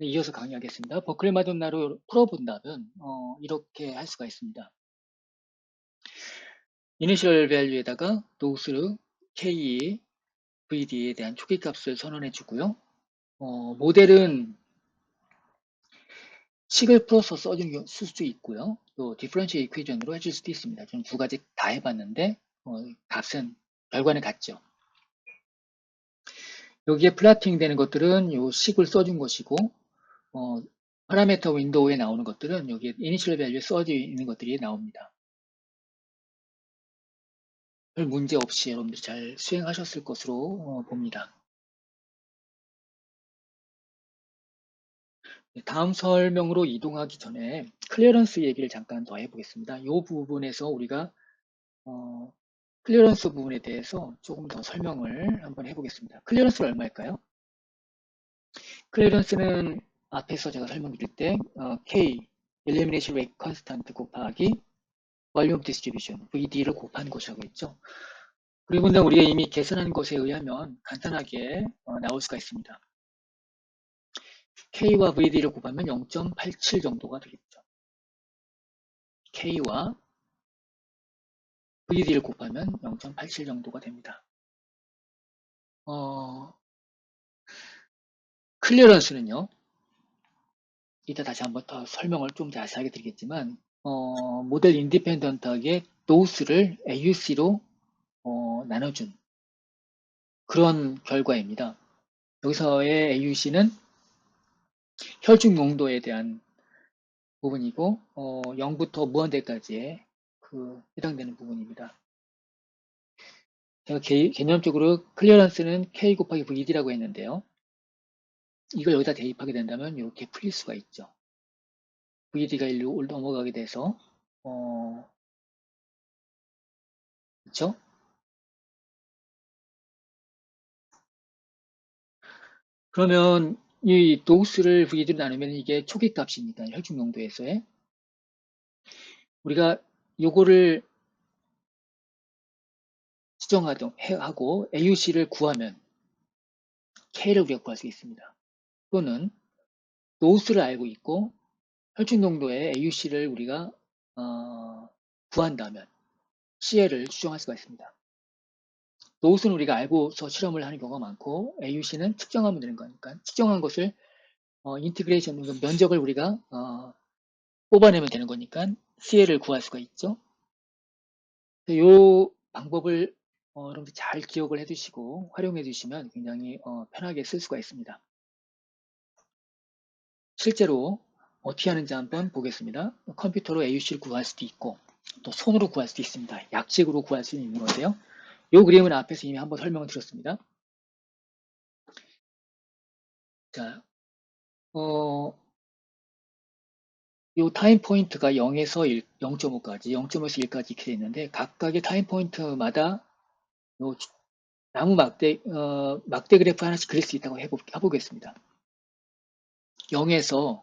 네, 이어서 강의하겠습니다. 버클리 마돈나로 풀어본다면 이렇게 할 수가 있습니다. 이니셜 밸류에다가 노스르 K, VD에 대한 초기값을 선언해 주고요. 모델은 식을 풀어서 쓸 수도 있고요. 또 디퍼런셜 이퀘이션으로 해줄 수도 있습니다. 저는 두 가지 다 해봤는데 값은 결과는 같죠. 여기에 플라팅 되는 것들은 요 식을 써준 것이고 파라메터 윈도우에 나오는 것들은 여기에 이니셜 밸류에 써져 있는 것들이 나옵니다. 별 문제 없이 여러분들이 잘 수행하셨을 것으로 봅니다. 다음 설명으로 이동하기 전에 클리어런스 얘기를 잠깐 더 해보겠습니다. 이 부분에서 우리가 클리어런스 부분에 대해서 조금 더 설명을 한번 해보겠습니다. 클리어런스는 얼마일까요? 클리어런스는 앞에서 제가 설명드릴 때 K, Elimination Rate Constant 곱하기 Volume Distribution, VD를 곱한 것이라고 했죠. 그리고 우리가 이미 계산한 것에 의하면 간단하게 나올 수가 있습니다. K와 VD를 곱하면 0.87 정도가 되겠죠. K와 VD를 곱하면 0.87 정도가 됩니다. 클리어런스는요. 이따 다시 한번 더 설명을 좀 자세하게 드리겠지만 모델 인디펜던트하게 노스를 AUC로 나눠준 그런 결과입니다. 여기서의 AUC는 혈중 농도에 대한 부분이고 0부터 무한대까지의 해당되는 부분입니다. 제가 개념적으로 클리어런스는 K 곱하기 VD라고 했는데요. 이걸 여기다 대입하게 된다면 이렇게 풀릴 수가 있죠. VD가 1로 넘어가게 돼서 그렇죠? 그러면 이 도스를 VD로 나누면 이게 초기 값이니까 혈중 농도에서의 우리가 요거를 수정하고 AUC를 구하면 K를 우리가 구할 수 있습니다. 또는 노스를 알고 있고 혈중 농도의 AUC를 우리가 구한다면 CL을 추정할 수가 있습니다. 노스는 우리가 알고서 실험을 하는 경우가 많고 AUC는 측정하면 되는 거니까 측정한 것을 인티그레이션, 면적을 우리가 뽑아내면 되는 거니까 CL을 구할 수가 있죠. 이 방법을 여러분들 잘 기억을 해두시고 활용해 주시면 굉장히 편하게 쓸 수가 있습니다. 실제로 어떻게 하는지 한번 보겠습니다. 컴퓨터로 AUC를 구할 수도 있고 또 손으로 구할 수도 있습니다. 약식으로 구할 수 있는 건데요. 이 그림은 앞에서 이미 한번 설명을 드렸습니다. 자, 이 타임 포인트가 0에서 0.5까지, 0.5에서 1까지 이렇게 되어 있는데 각각의 타임 포인트마다 요 나무 막대 그래프 하나씩 그릴 수 있다고 해보겠습니다. 0에서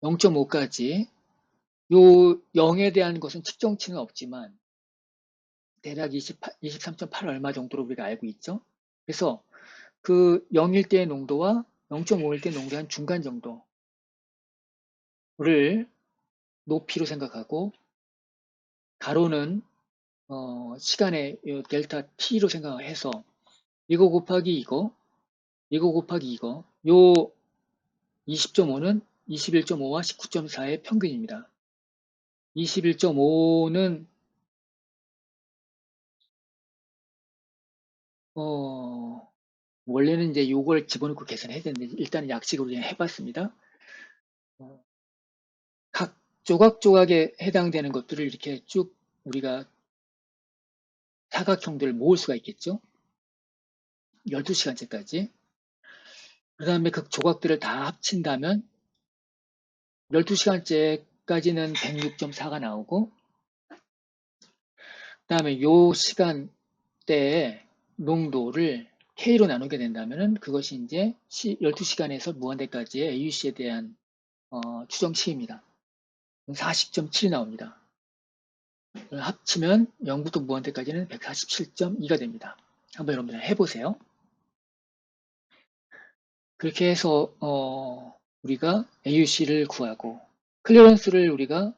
0.5까지 요 0에 대한 것은 측정치는 없지만 대략 23.8 얼마 정도로 우리가 알고 있죠. 그래서 그 0일 때의 농도와 0.5일 때 농도의 한 중간 정도를 높이로 생각하고 가로는 시간의 델타 t로 생각해서 이거 곱하기 이거 곱하기 이거 요 20.5는 21.5와 19.4의 평균입니다. 21.5는 원래는 이제 요걸 집어넣고 계산해야 되는데 일단 약식으로 그냥 해봤습니다. 각 조각조각에 해당되는 것들을 이렇게 쭉 우리가 사각형들을 모을 수가 있겠죠. 12시간째까지. 그 다음에 그 조각들을 다 합친다면 12시간째까지는 106.4가 나오고 그 다음에 요 시간대의 농도를 K로 나누게 된다면 그것이 이제 12시간에서 무한대까지의 AUC에 대한 추정치입니다. 40.7이 나옵니다. 합치면 0부터 무한대까지는 147.2가 됩니다. 한번 여러분들 해보세요. 그렇게 해서 우리가 AUC를 구하고 클리어런스를 우리가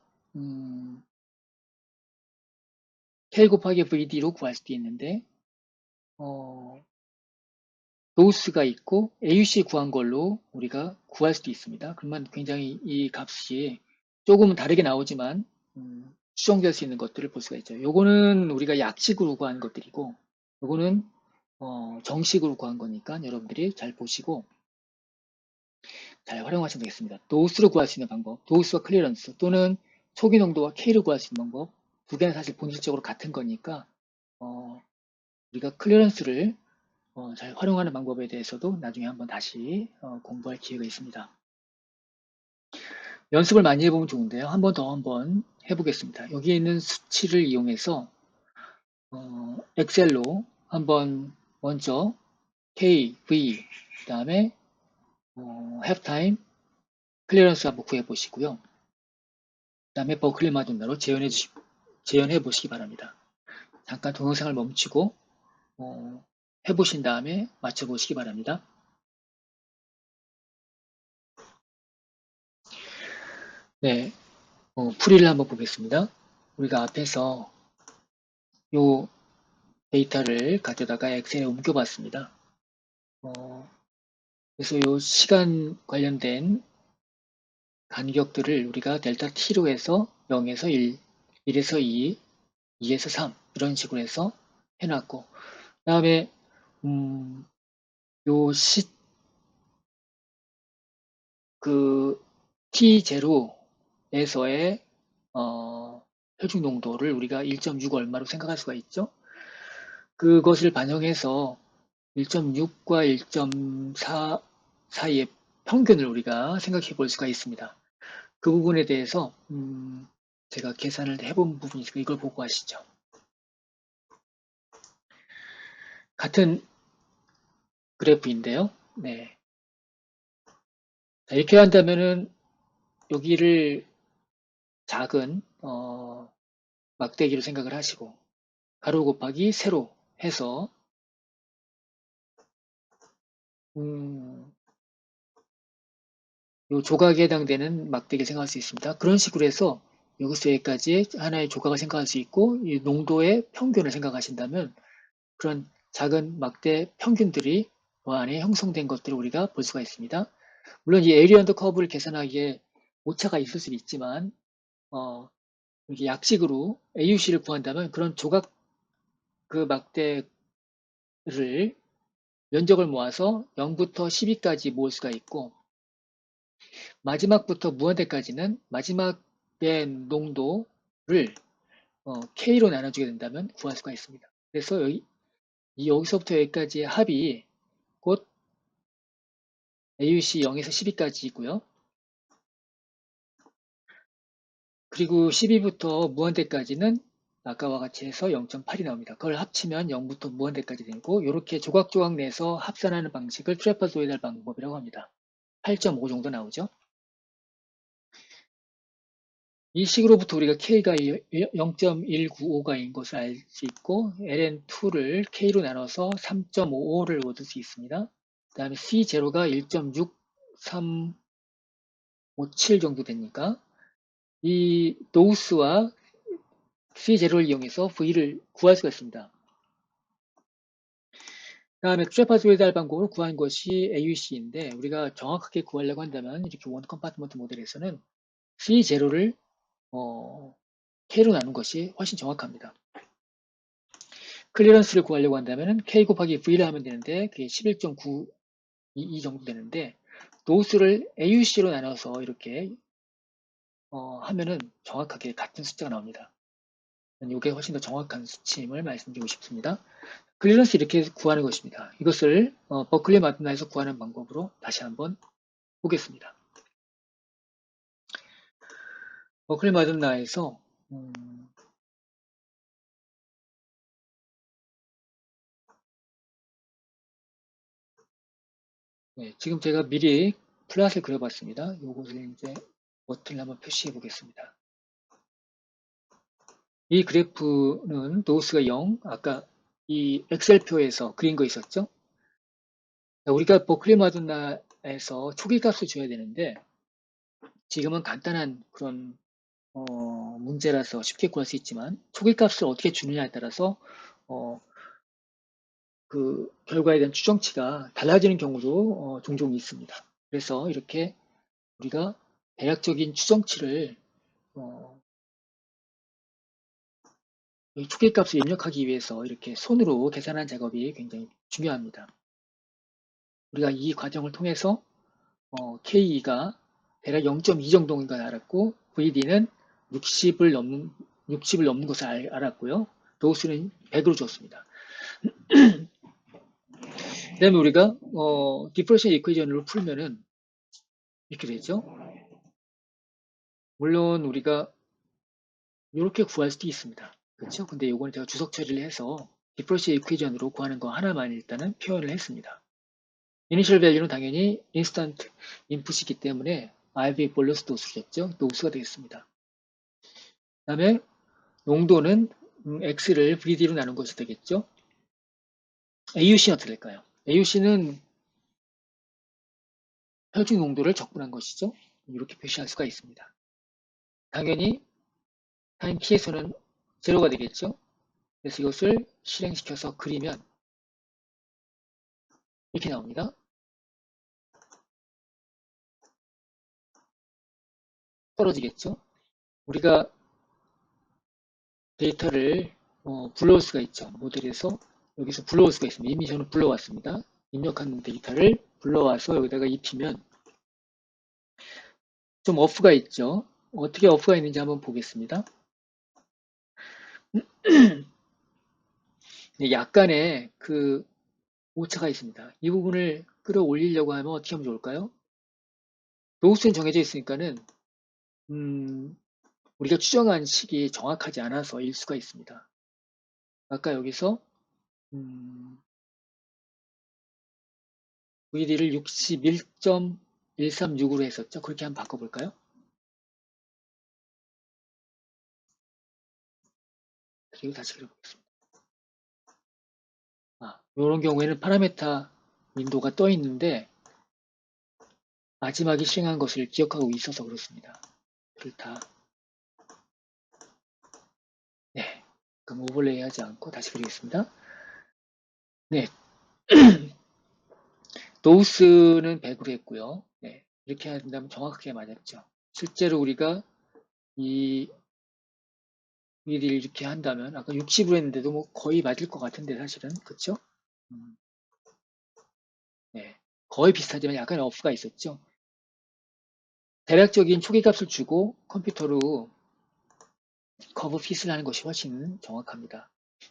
K 곱하기 VD로 구할 수도 있는데 노스가 있고 AUC 구한 걸로 우리가 구할 수도 있습니다. 그러면 굉장히 이 값이 조금은 다르게 나오지만 추정될 수 있는 것들을 볼 수가 있죠. 요거는 우리가 약식으로 구한 것들이고 요거는 정식으로 구한 거니까 여러분들이 잘 보시고 잘 활용하시면 되겠습니다. 노스로 구할 수 있는 방법, 노스와 클리어런스 또는 초기 농도와 K를 구할 수 있는 방법 두 개는 사실 본질적으로 같은 거니까 우리가 클리어런스를 잘 활용하는 방법에 대해서도 나중에 한번 다시 공부할 기회가 있습니다. 연습을 많이 해보면 좋은데요. 한 번 더 해보겠습니다. 여기에 있는 수치를 이용해서 엑셀로 한번 먼저 K, V, 그 다음에 halftime, 클리어런스 한번 구해보시고요. 그 다음에 버클리 마돈나로 재현해 보시기 바랍니다. 잠깐 동영상을 멈추고 해보신 다음에 맞춰보시기 바랍니다. 네, 풀이를 한번 보겠습니다. 우리가 앞에서 요 데이터를 가져다가 엑셀에 옮겨봤습니다. 그래서 요 시간 관련된 간격들을 우리가 델타 t로 해서 0에서 1, 1에서 2, 2에서 3 이런 식으로 해서 해놨고 그 다음에 요 T0에서의 혈중 농도를 우리가 1.6 얼마로 생각할 수가 있죠. 그것을 반영해서 1.6과 1.4 사이의 평균을 우리가 생각해 볼 수가 있습니다. 그 부분에 대해서 제가 계산을 해본 부분이 있으니까 이걸 보고 하시죠. 같은 그래프인데요. 네. 자, 이렇게 한다면은 여기를 작은 막대기로 생각을 하시고 가로 곱하기 세로 해서 요 조각에 해당되는 막대기를 생각할 수 있습니다. 그런 식으로 해서 여기서 여기까지 하나의 조각을 생각할 수 있고 이 농도의 평균을 생각하신다면 그런 작은 막대 평균들이 그 안에 형성된 것들을 우리가 볼 수가 있습니다. 물론 이 에리어 언더 커브를 계산하기에 오차가 있을 수는 있지만 이렇게 약식으로 AUC를 구한다면 그런 조각 그 막대를 면적을 모아서 0부터 12까지 모을 수가 있고 마지막부터 무한대까지는 마지막의 농도를 K로 나눠주게 된다면 구할 수가 있습니다. 그래서 여기서부터 여기까지의 합이 곧 AUC 0에서 12까지 있고요. 그리고 12부터 무한대까지는 아까와 같이 해서 0.8이 나옵니다. 그걸 합치면 0부터 무한대까지 되고 이렇게 조각조각 내서 합산하는 방식을 트래퍼조이달 방법이라고 합니다. 8.5 정도 나오죠. 이 식으로부터 우리가 K가 0.195가인 것을 알 수 있고 ln2를 K로 나눠서 3.55를 얻을 수 있습니다. 그 다음에 C0가 1.6357 정도 되니까 이 노스와 C0를 이용해서 V를 구할 수가 있습니다. 그 다음에 트래파조이달 방법으로 구한 것이 AUC인데 우리가 정확하게 구하려고 한다면 이렇게 원 컴파트먼트 모델에서는 C0를 K로 나눈 것이 훨씬 정확합니다. 클리어런스를 구하려고 한다면 K 곱하기 V를 하면 되는데 그게 11.922 정도 되는데 노스를 AUC로 나눠서 이렇게 하면은 정확하게 같은 숫자가 나옵니다. 이게 훨씬 더 정확한 수치임을 말씀드리고 싶습니다. 클리어런스 이렇게 구하는 것입니다. 이것을 버클리 마돈나에서 구하는 방법으로 다시 한번 보겠습니다. 버클리 마돈나에서 네, 지금 제가 미리 플랫을 그려봤습니다. 이것을 이제 버튼을 한번 표시해 보겠습니다. 이 그래프는 노스가 0, 아까 이 엑셀표에서 그린 거 있었죠? 우리가 버클리 마돈나 에서 초기 값을 줘야 되는데 지금은 간단한 그런 문제라서 쉽게 구할 수 있지만 초기 값을 어떻게 주느냐에 따라서 어, 그 결과에 대한 추정치가 달라지는 경우도 종종 있습니다. 그래서 이렇게 우리가 대략적인 추정치를 어, 이 초기 값을 입력하기 위해서 이렇게 손으로 계산하는 작업이 굉장히 중요합니다. 우리가 이 과정을 통해서 KE가 대략 0.2 정도인 걸 알았고 VD는 60을 넘는 것을 알았고요. 도수는 100으로 줬습니다. 그 다음에 우리가 디퍼런셜 이퀘이션으로 풀면은 이렇게 되죠. 물론 우리가 이렇게 구할 수도 있습니다. 그렇죠? 근데 이거는 제가 주석 처리를 해서 디퍼런셜 이퀘이션으로 구하는 거 하나만 일단은 표현을 했습니다. 이니셜 밸류는 당연히 인스턴트 인풋이기 때문에 IV 볼러스 도수겠죠. 도수가 되겠습니다. 그 다음에 농도는 X를 VD로 나눈 것이 되겠죠. AUC는 어떻게 될까요? AUC는 혈중 농도를 적분한 것이죠. 이렇게 표시할 수가 있습니다. 당연히 타임 T에서는 제로가 되겠죠. 그래서 이것을 실행시켜서 그리면 이렇게 나옵니다. 떨어지겠죠. 우리가 데이터를 불러올 수가 있죠. 모델에서 여기서 불러올 수가 있습니다. 이미 저는 불러왔습니다. 입력한 데이터를 불러와서 여기다가 입히면 좀 어프가 있죠. 어떻게 어프가 있는지 한번 보겠습니다. 약간의 그 오차가 있습니다. 이 부분을 끌어올리려고 하면 어떻게 하면 좋을까요? 로우스는 정해져 있으니까는 우리가 추정한 식이 정확하지 않아서 일 수가 있습니다. 아까 여기서 VD를 61.136으로 했었죠. 그렇게 한번 바꿔볼까요? 그리고 다시 그려보겠습니다. 이런 경우에는 파라메타 윈도우가 떠 있는데 마지막에 실행한 것을 기억하고 있어서 그렇습니다. 그렇다. 네. 그럼 오버레이 하지 않고 다시 그리겠습니다. 네. 노우스는 100으로 했고요. 네. 이렇게 한다면 정확하게 맞았죠. 실제로 우리가 이 일을 이렇게 한다면 아까 60으로 했는데도 뭐 거의 맞을 것 같은데 사실은 그쵸? 네. 거의 비슷하지만 약간 어프가 있었죠. 대략적인 초기값을 주고 컴퓨터로 커브 핏을 하는 것이 훨씬 정확합니다.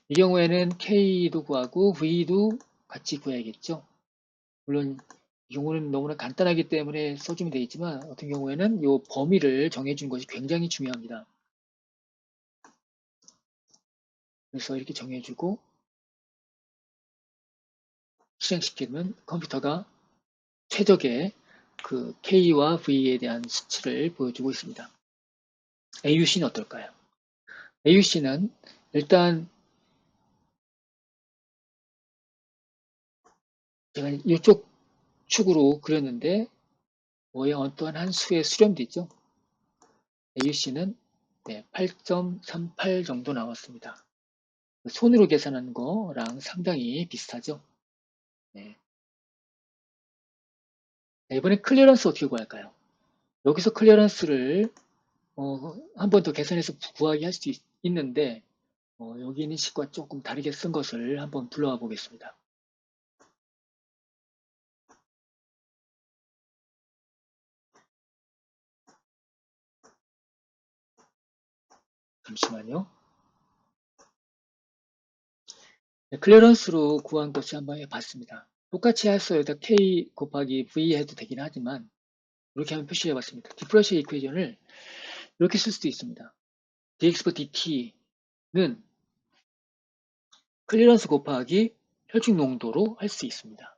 이 경우에는 K도 구하고 V도 같이 구해야겠죠. 물론 이 경우는 너무나 간단하기 때문에 써주면 되겠지만 어떤 경우에는 이 범위를 정해준 것이 굉장히 중요합니다. 그래서 이렇게 정해주고 실행시키면 컴퓨터가 최적의 그 K와 V에 대한 수치를 보여주고 있습니다. AUC는 어떨까요? AUC는 일단 제가 이쪽 축으로 그렸는데 뭐에 어떠한 한 수의 수렴되죠. AUC는 8.38 정도 나왔습니다. 손으로 계산한 거랑 상당히 비슷하죠. 네. 이번에 클리어런스 어떻게 구할까요? 여기서 클리어런스를 한 번 더 계산해서 구하게 할 수 있는데 여기 있는 식과 조금 다르게 쓴 것을 한번 불러와 보겠습니다. 잠시만요. 네, 클리어런스로 구한 것을 한번 해봤습니다. 똑같이 해서 여기다 K 곱하기 V 해도 되긴 하지만 이렇게 한번 표시해 봤습니다. 디퍼런셜 이퀘이션을 이렇게 쓸 수도 있습니다. dx dt는 클리어런스 곱하기 혈중 농도로 할 수 있습니다.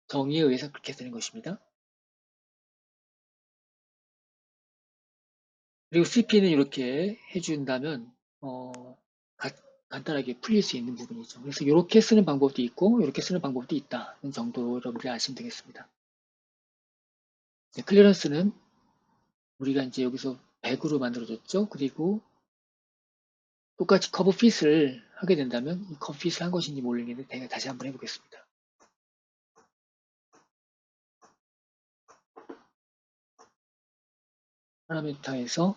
정의에 의해서 그렇게 되는 것입니다. 그리고 CP는 이렇게 해준다면 간단하게 풀릴 수 있는 부분이죠. 그래서 이렇게 쓰는 방법도 있고 이렇게 쓰는 방법도 있다. 는 정도로 여러분들이 아시면 되겠습니다. 클리어런스는 우리가 이제 여기서 100으로 만들어줬죠. 그리고 똑같이 커브 핏을 하게 된다면 이 커브 핏을 한 것인지 모르겠는데 제가 다시 한번 해보겠습니다. 파라미터에서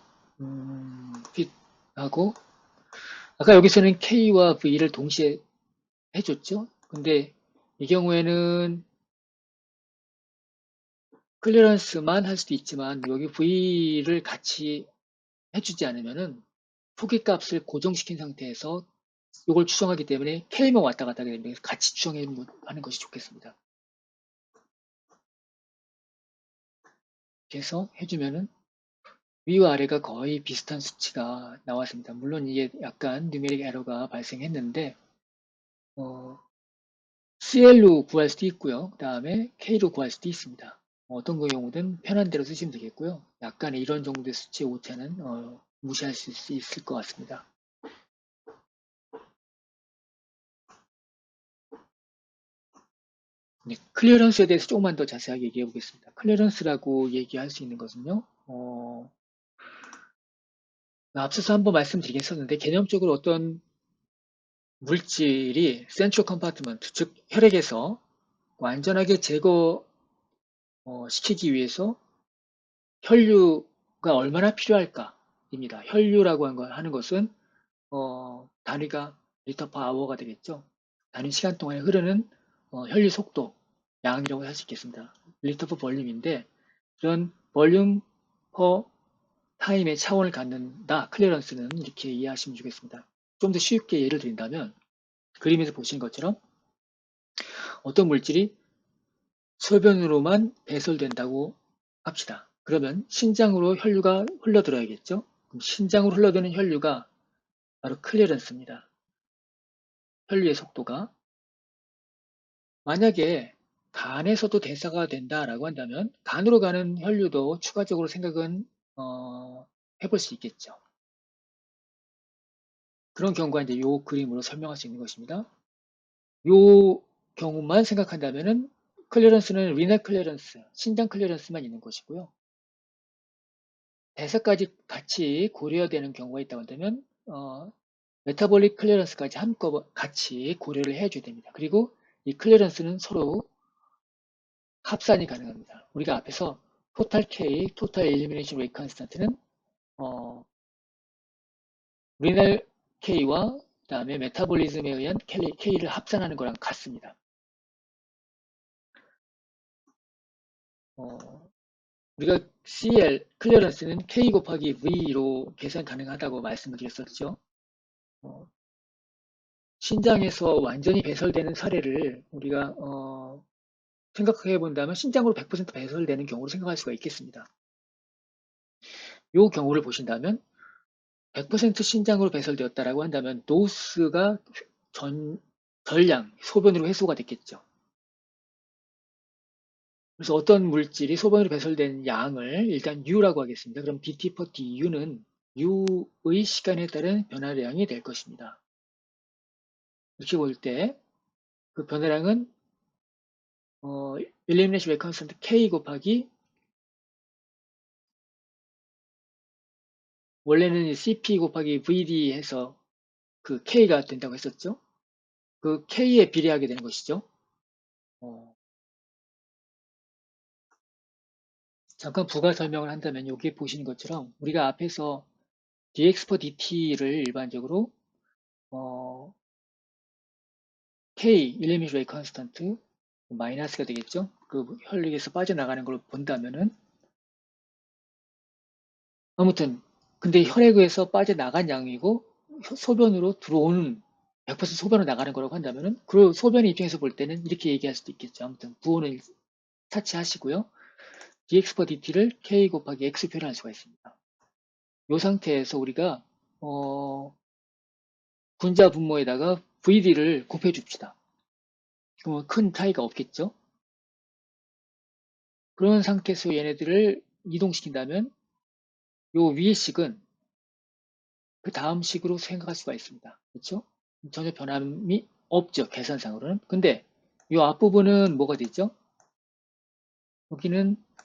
핏하고 아까 여기서는 K와 V를 동시에 해줬죠. 근데 이 경우에는 클리어런스만 할 수도 있지만 여기 V를 같이 해주지 않으면은 초기값을 고정시킨 상태에서 이걸 추정하기 때문에 K만 왔다 갔다 하게 됩니다. 같이 추정하는 것이 좋겠습니다. 그래서 해주면은 위와 아래가 거의 비슷한 수치가 나왔습니다. 물론 이게 약간 뉴메릭 에러가 발생했는데 CL로 구할 수도 있고요. 그 다음에 K로 구할 수도 있습니다. 어떤 경우든 편한 대로 쓰시면 되겠고요. 약간의 이런 정도의 수치의 오차는 무시할 수 있을 것 같습니다. 네, 클리어런스에 대해서 조금만 더 자세하게 얘기해 보겠습니다. 클리어런스라고 얘기할 수 있는 것은요. 앞서서 한번 말씀드리겠었는데 개념적으로 어떤 물질이 센트럴 컴파트먼트, 즉 혈액에서 완전하게 제거 시키기 위해서 혈류가 얼마나 필요할까입니다. 혈류라고 하는 것은 단위가 리터 퍼 아워가 되겠죠. 단위 시간 동안에 흐르는 혈류 속도, 양이라고 할 수 있겠습니다. 리터 퍼 볼륨인데 이런 볼륨 퍼 타임의 차원을 갖는다. 클리어런스는 이렇게 이해하시면 좋겠습니다. 좀 더 쉽게 예를 드린다면 그림에서 보시는 것처럼 어떤 물질이 소변으로만 배설된다고 합시다. 그러면 신장으로 혈류가 흘러들어야겠죠. 그럼 신장으로 흘러드는 혈류가 바로 클리어런스입니다. 혈류의 속도가 만약에 간에서도 대사가 된다라고 한다면 간으로 가는 혈류도 추가적으로 생각은 해볼 수 있겠죠. 그런 경우가 이제 이 그림으로 설명할 수 있는 것입니다. 이 경우만 생각한다면은 클리어런스는 리널 클리어런스, 신장 클리어런스만 있는 것이고요. 대사까지 같이 고려되는 경우가 있다고 한다면 메타볼릭 클리어런스까지 한꺼번에 같이 고려를 해줘야 됩니다. 그리고 이 클리어런스는 서로 합산이 가능합니다. 우리가 앞에서 토탈 K, 토탈 엘리미네이션 레이트 컨스턴트는 리널 K와 그다음에 메타볼리즘에 의한 K를 합산하는 거랑 같습니다. 우리가 CL, 클리어런스는 K 곱하기 V로 계산 가능하다고 말씀을 드렸었죠. 신장에서 완전히 배설되는 사례를 우리가 생각해 본다면 신장으로 100% 배설되는 경우로 생각할 수가 있겠습니다. 이 경우를 보신다면 100% 신장으로 배설되었다라고 한다면 도스가 전량 소변으로 해소가 됐겠죠. 그래서 어떤 물질이 소변으로 배설된 양을 일단 U라고 하겠습니다. 그럼 DT per DU는 U의 시간에 따른 변화량이 될 것입니다. 이렇게 볼 때 그 변화량은 elimination rate constant K 곱하기 원래는 CP 곱하기 VD 해서 그 K가 된다고 했었죠. 그 K에 비례하게 되는 것이죠. 잠깐 부가 설명을 한다면 여기 보시는 것처럼 우리가 앞에서 dx per dt를 일반적으로 K, elimination rate constant 마이너스가 되겠죠. 그 혈액에서 빠져나가는 걸 본다면은 아무튼 근데 혈액에서 빠져나간 양이고 소변으로 들어오는 100% 소변으로 나가는 거라고 한다면은 그 소변의 입장에서 볼 때는 이렇게 얘기할 수도 있겠죠. 아무튼 부호는 차치하시고요. dx per dt를 k 곱하기 x 표현할 수가 있습니다. 이 상태에서 우리가 분자 분모에다가 vd를 곱해 줍시다. 그러면 큰 차이가 없겠죠. 그런 상태에서 얘네들을 이동시킨다면 요 위의 식은 그 다음 식으로 생각할 수가 있습니다. 그렇죠? 전혀 변함이 없죠. 계산상으로는. 근데 이 앞부분은 뭐가 되죠? 여기는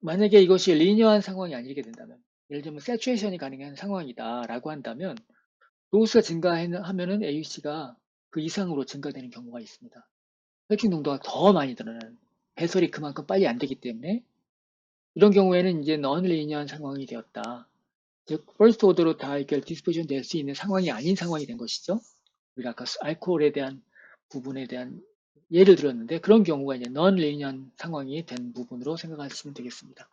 만약에 이것이 리니어한 상황이 아니게 된다면, 예를 들면 세츄레이션이 가능한 상황이다라고 한다면 로스가 증가하면은 AUC가 그 이상으로 증가되는 경우가 있습니다. 혈중 농도가 더 많이 드러나는, 배설이 그만큼 빨리 안 되기 때문에 이런 경우에는 이제 non-linear 상황이 되었다. 즉, first order로 다 이렇게 디스포지션 될 수 있는 상황이 아닌 상황이 된 것이죠. 우리가 아까 알코올에 대한 부분에 대한 예를 들었는데 그런 경우가 이제 non-linear 상황이 된 부분으로 생각하시면 되겠습니다.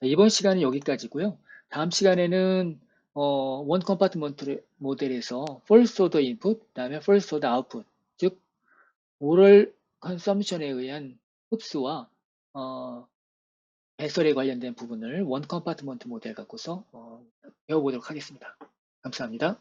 이번 시간은 여기까지고요. 다음 시간에는 원 컴파트먼트 모델에서 first order input, 그다음에 first order output, 즉 오럴 컨섬션에 의한 흡수와 배설에 관련된 부분을 원 컴파트먼트 모델 갖고서 배워보도록 하겠습니다. 감사합니다.